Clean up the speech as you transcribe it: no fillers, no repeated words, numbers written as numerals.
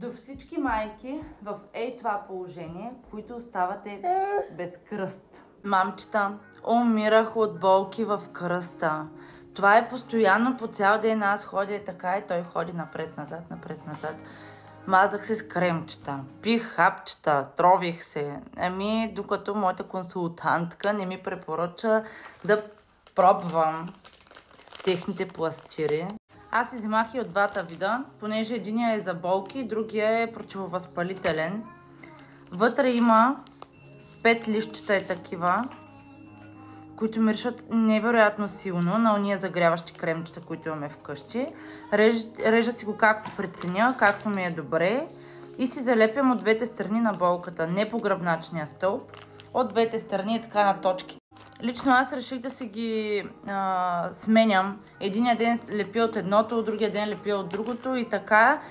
До всички майки в това положение, които оставате без кръст. Мамчета, умирах от болки в кръста. Това е постоянно по цял ден. Аз ходя така и той ходи напред-назад, напред-назад. Мазах се с кремчета, пих хапчета, трових се. Докато моята консултантка не ми препоръча да пробвам техните пластири. Аз си вземах и от двата вида, понеже единия е за болки, другия е противовъзпалителен. Вътре има 5 листчета е такива, които миришат невероятно силно на ония загряващи кремчета, които имаме вкъщи. Режа си го както преценя, както ми е добре и си залепям от двете страни на болката, не по гръбначния стълб, от двете страни така на точките. Лично аз реших да си ги сменям. Единия ден лепя от едното, другия ден лепя от другото и така